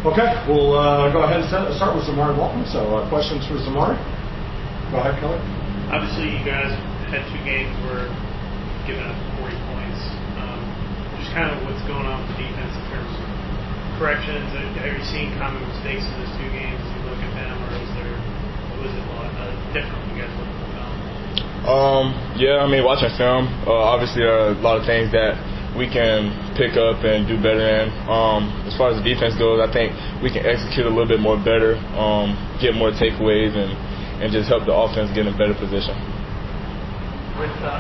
Okay, we'll go ahead and start with Zamari Walton. So questions for Zamari? Go ahead, Kelly. Obviously, you guys had 2 games where giving up 40 points. Just kind of what's going on with the defense in terms of corrections. Have you seen common mistakes in those 2 games as you look at them, or was it a lot different when you guys look at the film? Yeah, I mean, watching film, obviously there are a lot of things that we can pick up and do better in. As far as the defense goes, I think we can execute a little bit more better, get more takeaways, and just help the offense get in a better position. With the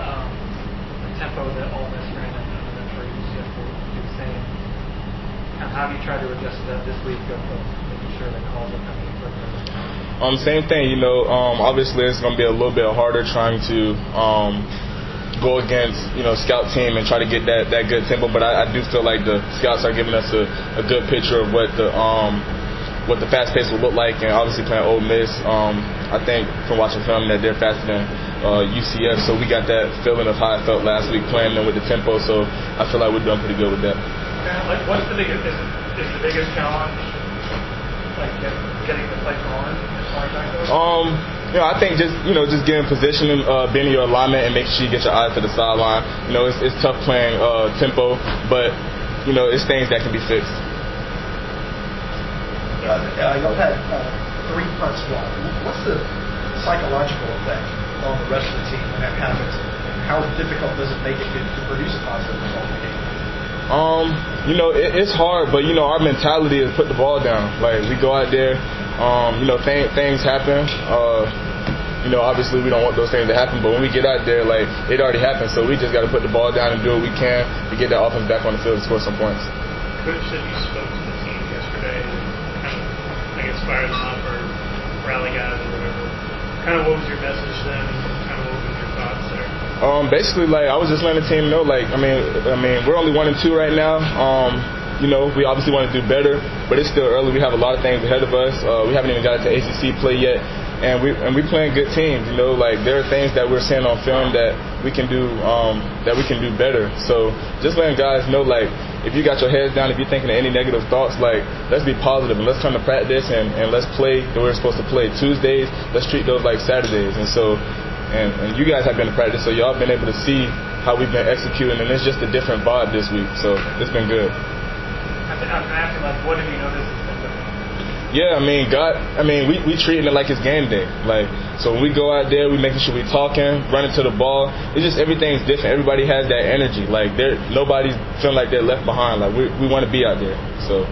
tempo that Ole Miss ran, I'm sure UCF will do the same. And how do you try to adjust to that this week of making sure that calls are coming in quicker? Same thing, obviously it's going to be a little bit harder trying to go against, scout team and try to get that good tempo, but I do feel like the scouts are giving us a good picture of what the fast pace will look like, and obviously playing Ole Miss, I think from watching film that they're faster than UCF, so we got that feeling of how I felt last week playing them with the tempo, so I feel like we're doing pretty good with that. What's the biggest challenge, getting the play going as far as that goes? I think just getting position and being in your alignment and making sure you get your eyes to the sideline. It's tough playing tempo, but it's things that can be fixed. Y'all had 3 punts blocked. What's the psychological effect on the rest of the team when that happens? And how difficult does it make it to produce a positive result in the game? It's hard, but our mentality is put the ball down. Like, we go out there, things happen. Obviously we don't want those things to happen, but when we get out there, like, it already happened. So we just got to put the ball down and do what we can to get that offense back on the field and score some points. Coach said you spoke to the team yesterday and kind of, fire them up or rally guys or whatever. Kind of what was your message to them and kind of what was your thoughts there? Basically, I was just letting the team know, I mean, we're only 1-2 right now. We obviously want to do better, but it's still early. We have a lot of things ahead of us. We haven't even got to ACC play yet, and we playing good teams. There are things that we're seeing on film that we can do better. So just letting guys know, if you got your heads down, if you're thinking of any negative thoughts, let's be positive and let's come to practice and let's play the way we're supposed to play. Tuesdays, let's treat those like Saturdays, and so. And you guys have been to practice, so y'all been able to see how we've been executing, and it's just a different vibe this week, so it's been good. I was asking, what have you noticed has been different? Yeah, we treating it like it's game day. So when we go out there, we making sure we talking, running to the ball. It's just everything's different. Everybody has that energy. Nobody's feeling like they're left behind. We want to be out there. So.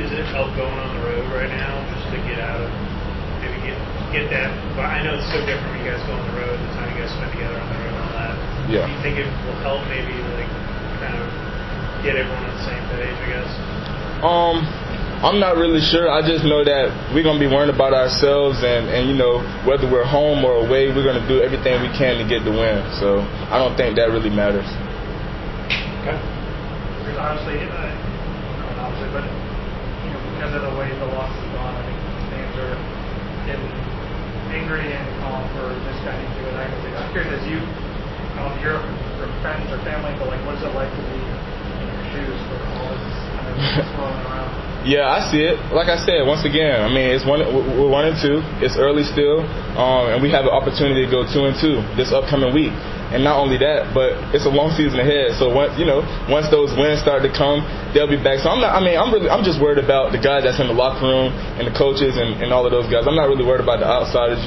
Does it help going on the road right now just to get out of maybe get that? But I know it's so different when you guys go on the road, the time you guys spend together on the road and all that. Yeah. Do you think it will help maybe kind of get everyone on the same page, I guess? I'm not really sure. I just know that we're going to be worrying about ourselves and whether we're home or away, we're going to do everything we can to get the win. So I don't think that really matters. Okay. Because honestly, but because of the way the loss has gone, I think fans are getting angry and calling for this guy to do it. I'm curious, as you, your friends or family, but what is it like to be in your shoes for all this kind of swirling around? Yeah, I see it. Like I said, once again, we're 1-2. It's early still, and we have an opportunity to go 2-2 this upcoming week. And not only that, but it's a long season ahead. So once those wins start to come, they'll be back. So I'm just worried about the guys that's in the locker room and the coaches and all of those guys. I'm not really worried about the outsiders.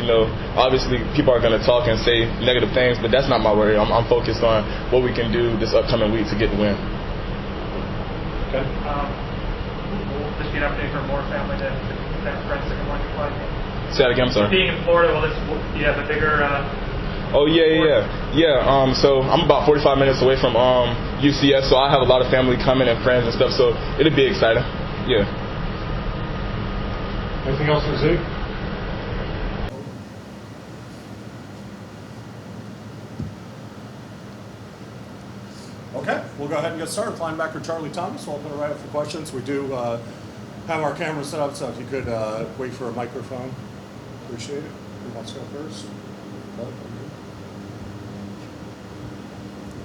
Obviously people are going to talk and say negative things, but that's not my worry. I'm focused on what we can do this upcoming week to get the win. Okay. Will this be an opportunity for more family to have friends that can watch you play? Say that again, I'm sorry. Being in Florida, you have a bigger. Oh, yeah. So I'm about 45 minutes away from UCF, so I have a lot of family coming and friends and stuff, so it'll be exciting. Yeah. Anything else for Zeke? Okay, we'll go ahead and get started. Linebacker Charlie Thomas, we'll open it right up for questions. We do have our camera set up, so if you could wait for a microphone, appreciate it. Who wants to go first?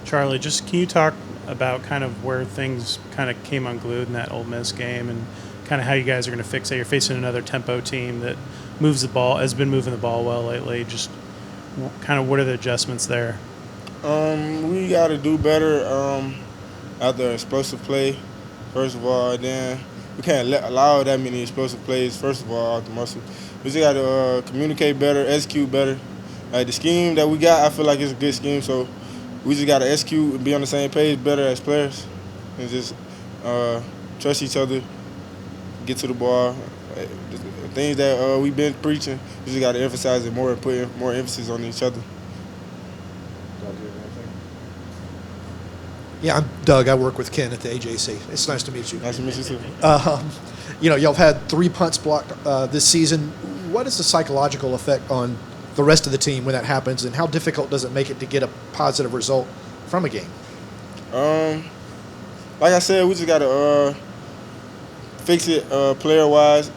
Charlie, just can you talk about kind of where things kind of came unglued in that Ole Miss game and kind of how you guys are going to fix it. You're facing another tempo team that moves the ball, has been moving the ball well lately. Just kind of what are the adjustments there? We got to do better after explosive play, first of all. Then we can't allow that many explosive plays, first of all, out the muscle. We just got to communicate better, execute better. Like the scheme that we got, I feel like it's a good scheme, so we just got to execute and be on the same page better as players and just trust each other, get to the ball. The things that we've been preaching, we just got to emphasize it more and put more emphasis on each other. Yeah, I'm Doug. I work with Ken at the AJC. It's nice to meet you. Nice to meet you too. Y'all have had 3 punts blocked this season. What is the psychological effect on the rest of the team when that happens, and how difficult does it make it to get a positive result from a game? Like I said, we just got to fix it player-wise.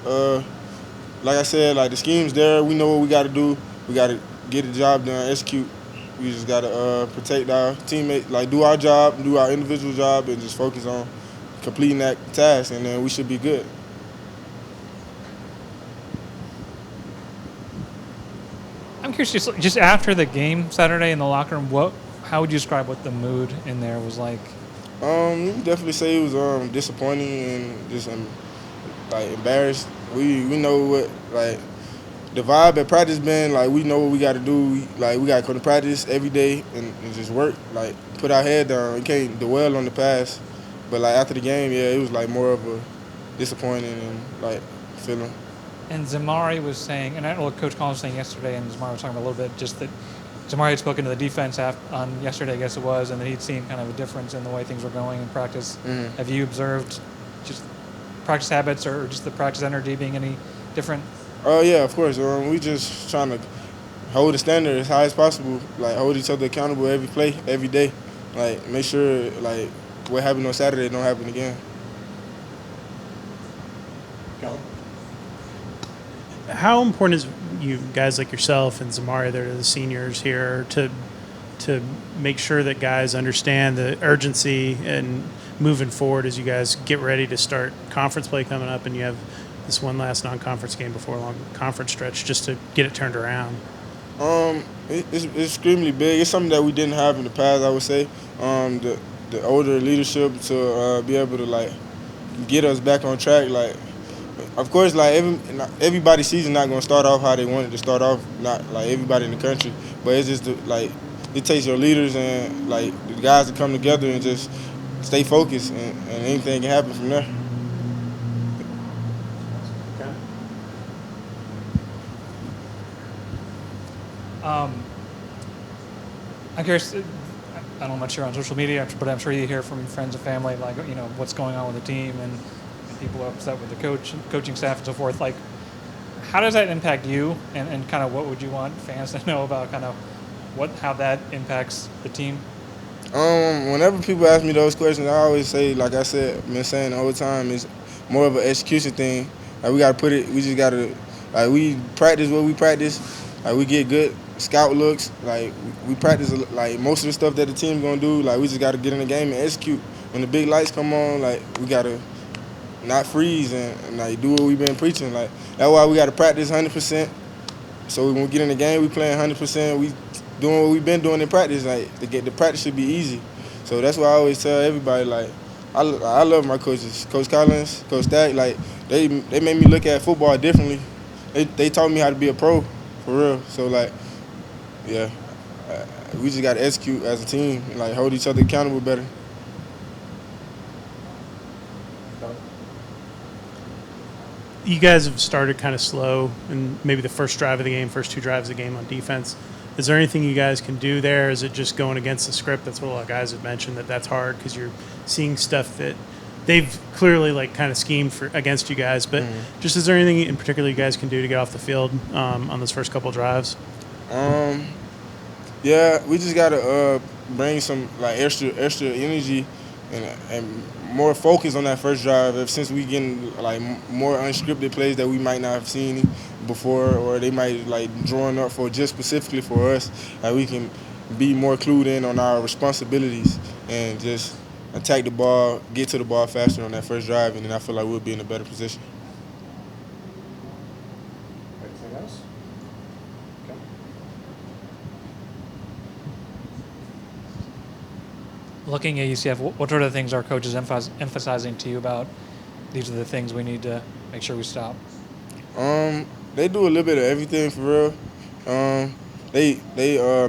Like I said, like the scheme's there. We know what we got to do. We got to get the job done, execute. We just got to protect our teammates, like do our job, do our individual job, and just focus on completing that task, and then we should be good. I'm curious, just after the game Saturday in the locker room, how would you describe what the mood in there was like? You would definitely say it was disappointing and just like embarrassed. We know what like the vibe at practice been like. We know what we got to do. We got to come to practice every day and just work. Like put our head down. We can't dwell on the past. But like after the game, yeah, it was like more of a disappointing and like feeling. And Zamari was saying, and I don't know what Coach Collins was saying yesterday, and Zamari was talking about a little bit, just that Zamari had spoken to the defense on yesterday, I guess it was, and that he'd seen kind of a difference in the way things were going in practice. Mm-hmm. Have you observed just practice habits or just the practice energy being any different? Oh, yeah, of course. We just trying to hold the standard as high as possible, like hold each other accountable every play, every day. Like make sure like what happened on Saturday don't happen again. How important is you guys like yourself and Zamari, they're the seniors here, to make sure that guys understand the urgency and moving forward as you guys get ready to start conference play coming up, and you have this one last non-conference game before a long conference stretch, just to get it turned around? It's extremely big. It's something that we didn't have in the past, I would say. The older leadership to be able to like get us back on track. Like, of course, like everybody's season not gonna start off how they wanted to start off. Not like everybody in the country, but it's just like it takes your leaders and like the guys to come together and just stay focused, and anything can happen from there. I'm curious, I don't know how much you're on social media, but I'm sure you hear from friends and family, like, what's going on with the team, and people are upset with the coaching staff and so forth. Like, how does that impact you, and kind of what would you want fans to know about kind of how that impacts the team? Whenever people ask me those questions, I always say, like I said, I've been saying the whole time, it's more of an execution thing. Like we got to we just got to, like we practice what we practice. Like we get good scout looks. Like we practice like most of the stuff that the team's gonna do. Like we just got to get in the game and execute. When the big lights come on, like we got to not freeze and like do what we've been preaching. Like that's why we got to practice 100%. So when we get in the game, we playing 100%. We doing what we've been doing in practice. Like the practice should be easy. So that's why I always tell everybody, like I love my coaches, Coach Collins, Coach Stack. Like they made me look at football differently. They taught me how to be a pro for real. So like, yeah, we just got to execute as a team, and, like hold each other accountable better. You guys have started kind of slow, and maybe the first drive of the game, first 2 drives of the game on defense. Is there anything you guys can do there? Is it just going against the script? That's what a lot of guys have mentioned, that's hard because you're seeing stuff that they've clearly like kind of schemed against you guys. But just is there anything in particular you guys can do to get off the field on those first couple drives? Yeah, we just gotta bring some like extra energy and more focus on that first drive. Since we getting like more unscripted plays that we might not have seen before, or they might like drawing up for just specifically for us, like we can be more clued in on our responsibilities and just attack the ball, get to the ball faster on that first drive, and then I feel like we'll be in a better position. Anything else? Okay. Looking at UCF, what sort of things are coaches emphasizing to you about these are the things we need to make sure we stop? They do a little bit of everything for real. They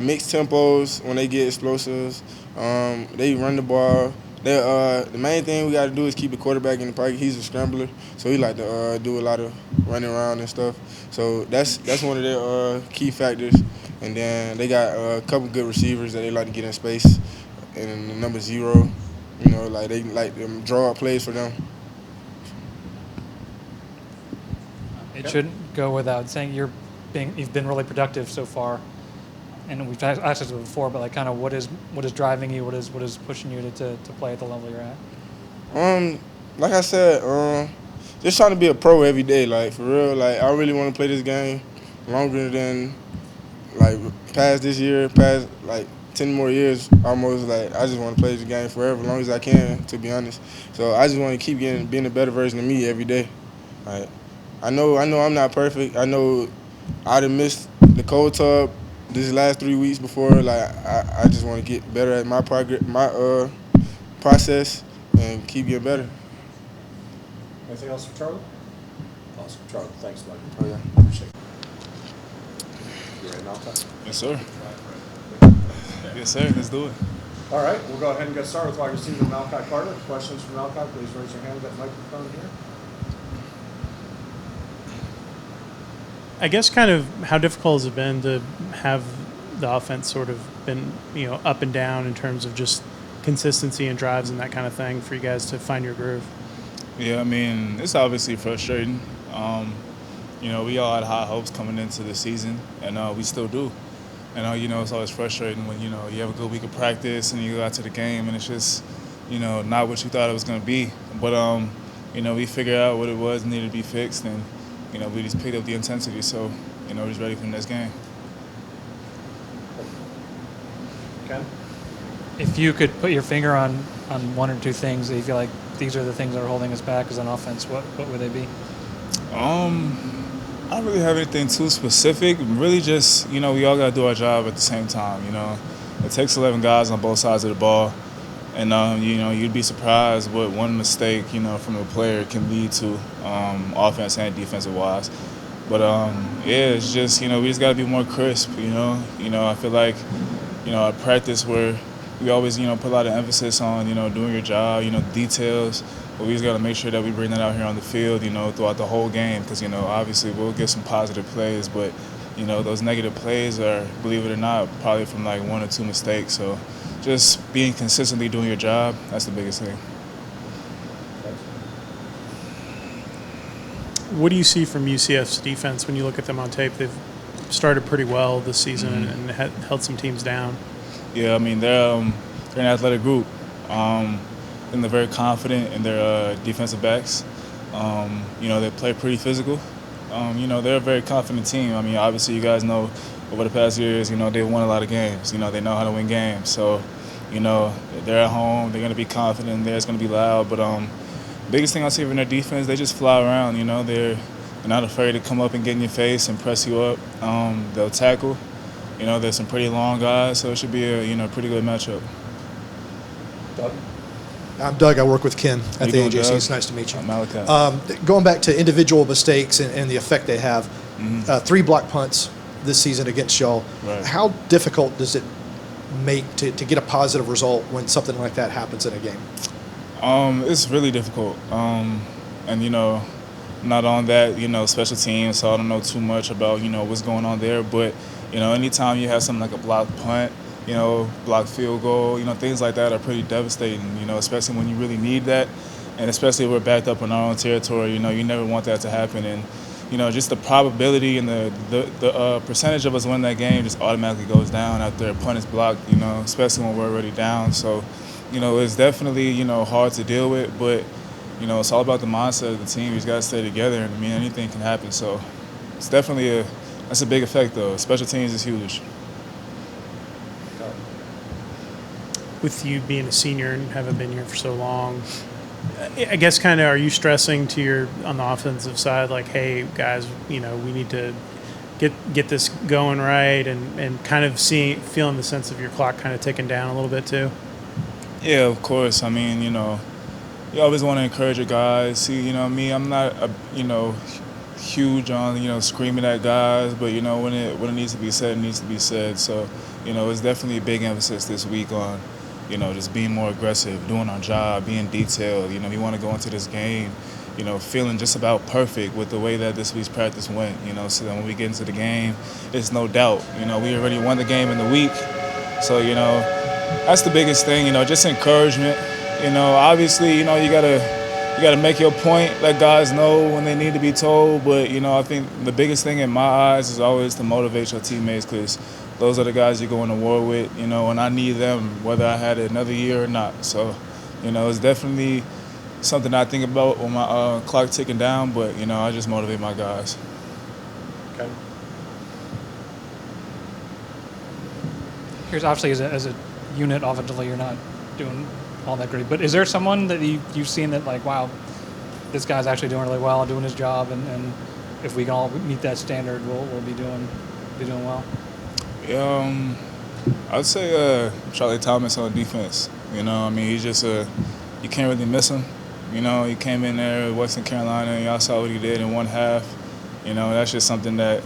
mix tempos when they get explosives. They run the ball. The main thing we got to do is keep the quarterback in the pocket. He's a scrambler, so he like to do a lot of running around and stuff. So that's one of their key factors. And then they got a couple good receivers that they like to get in space. And the number 0, like they like them draw up plays for them. It shouldn't go without saying you've been really productive so far, and we've asked this before, but like kind of what is driving you, what is pushing you to play at the level you're at? Like I said, just trying to be a pro every day, like for real. Like I really want to play this game longer than like past this year, past like 10 more years almost. Like I just want to play this game forever, as long as I can, to be honest. So I just want to keep being a better version of me every day. Like I know I'm not perfect. I know I'd have missed the cold tub these last 3 weeks before. Like I just want to get better at my process and keep getting better. Anything else for Charlie? Awesome. Charlie, thanks, Mike. Oh, yeah. Appreciate it. You ready, Malachi? Yes, sir. Yes, sir. Let's do it. All right, we'll go ahead and get started with wide receiver Malachi Carter. Questions for Malachi, please raise your hand at that microphone here. I guess kind of how difficult has it been to have the offense sort of been, up and down in terms of just consistency and drives and that kind of thing for you guys to find your groove? Yeah, I mean, it's obviously frustrating. We all had high hopes coming into the season, and we still do. And, it's always frustrating when, you have a good week of practice and you go out to the game and it's just, not what you thought it was going to be. But, we figured out what it was needed to be fixed, and, we just picked up the intensity. So, we're just ready for the next game. Ken? If you could put your finger on one or two things that you feel like these are the things that are holding us back as an offense, what would they be? I don't really have anything too specific. Really just, we all got to do our job at the same time, It takes 11 guys on both sides of the ball. And, you'd be surprised what one mistake, from a player can lead to offense and defensive-wise. But, it's just, we just got to be more crisp, I feel like, at practice where we always, put a lot of emphasis on, doing your job, details. But we just got to make sure that we bring that out here on the field, throughout the whole game. Because, obviously we'll get some positive plays, but, those negative plays are, believe it or not, probably from like 1 or 2 mistakes. So just being consistently doing your job, that's the biggest thing. What do you see from UCF's defense when you look at them on tape? They've started pretty well this season and held some teams down. Yeah, I mean, they're an athletic group. And they're very confident in their defensive backs. They play pretty physical. They're a very confident team. I mean, obviously you guys know over the past years, they've won a lot of games. They know how to win games. So, they're at home. They're going to be confident there. It's going to be loud. But biggest thing I see from their defense, they just fly around. They're not afraid to come up and get in your face and press you up. They'll tackle. There's some pretty long guys, so it should be a pretty good matchup. Doug? I'm Doug. I work with Ken at the doing, AJC. Doug? It's nice to meet you. I'm Malachi. Going back to individual mistakes and the effect they have, 3 block punts this season against y'all. Right. How difficult does it make to get a positive result when something like that happens in a game? It's really difficult. And, not on that, special teams, so I don't know too much about, what's going on there. But, anytime you have something like a block punt, block field goal, things like that are pretty devastating, especially when you really need that. And especially if we're backed up in our own territory, you never want that to happen. And, just the probability and the percentage of us winning that game just automatically goes down after a punt is blocked, especially when we're already down. So, it's definitely, hard to deal with, but, it's all about the mindset of the team. You just got to stay together, and, anything can happen. So it's definitely that's a big effect, though. Special teams is huge. with you being a senior and having been here for so long, I guess kind of are you stressing to your on the offensive side like, hey guys, we need to get this going right, and kind of feeling the sense of your clock kind of ticking down a little bit too? Yeah, of course. I mean, you always want to encourage your guys. See, me, I'm not huge on screaming at guys, but when it needs to be said, it needs to be said. So it's definitely a big emphasis this week on just being more aggressive, doing our job, being detailed. We want to go into this game feeling just about perfect with the way that this week's practice went, so that when we get into the game, it's no doubt, we already won the game in the week. So, that's the biggest thing, just encouragement. Obviously, you gotta make your point, let guys know when they need to be told. But, I think the biggest thing in my eyes is always to motivate your teammates, because those are the guys you're going to war with, and I need them whether I had another year or not. So, it's definitely something I think about when my clock ticking down, but, I just motivate my guys. Okay. Here's obviously as a unit offensively, you're not doing all that great. But is there someone that you've seen that like, wow, this guy's actually doing really well and doing his job, and if we can all meet that standard, we'll be doing well? I'd say Charlie Thomas on defense. He's just you can't really miss him. He came in there at Western Carolina, and y'all saw what he did in one half. That's just something that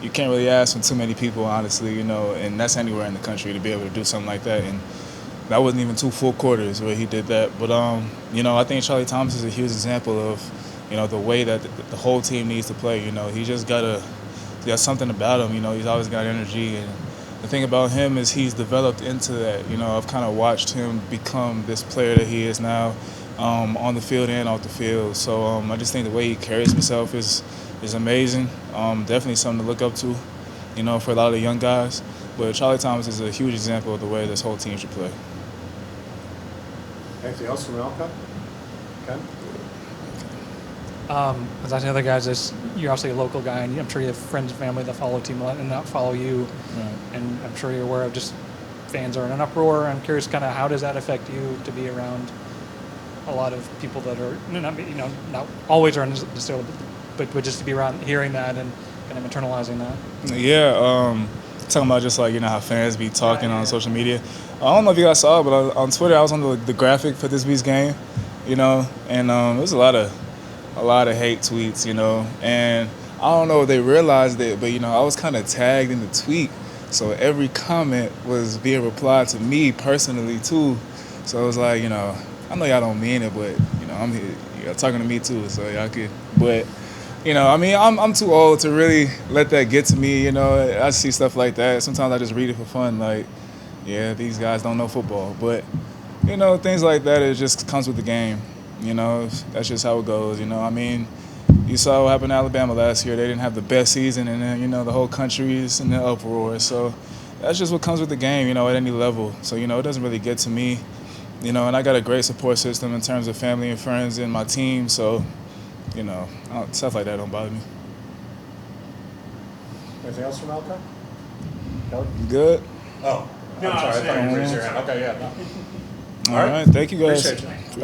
you can't really ask from too many people, honestly, and that's anywhere in the country to be able to do something like that. And that wasn't even 2 full quarters where he did that. But, I think Charlie Thomas is a huge example of, the way that the whole team needs to play. He just got something about him. He's always got energy. And the thing about him is he's developed into that. I've kind of watched him become this player that he is now, on the field and off the field. So I just think the way he carries himself is amazing. Definitely something to look up to, for a lot of the young guys. But Charlie Thomas is a huge example of the way this whole team should play. Anything else from Malcolm? Ken? As I say, other guys, you're obviously a local guy, and I'm sure you have friends and family that follow the team and not follow you. Right. And I'm sure you're aware of just fans are in an uproar. I'm curious, kind of, how does that affect you to be around a lot of people that are not always around necessarily, but just to be around hearing that and kind of internalizing that? Yeah, talking about just like how fans be talking on social media. I don't know if you guys saw it, but on Twitter I was on the graphic for this week's game, and there was a lot of hate tweets, and I don't know if they realized it, but I was kind of tagged in the tweet, so every comment was being replied to me personally too. So it was like, I know y'all don't mean it, but I'm here, y'all talking to me too, so y'all could. But I'm too old to really let that get to me. I see stuff like that. Sometimes I just read it for fun, like, yeah, these guys don't know football. But things like that, it just comes with the game. That's just how it goes. You saw what happened to Alabama last year. They didn't have the best season, and then the whole country is in the uproar. So that's just what comes with the game. At any level. So it doesn't really get to me. And I got a great support system in terms of family and friends and my team. So stuff like that don't bother me. Anything else from Malcolm? Kelly? You good? Oh, No, I'm sorry. I thought you raised your hand. Okay, yeah. All right. Thank you guys. Appreciate you. Appreciate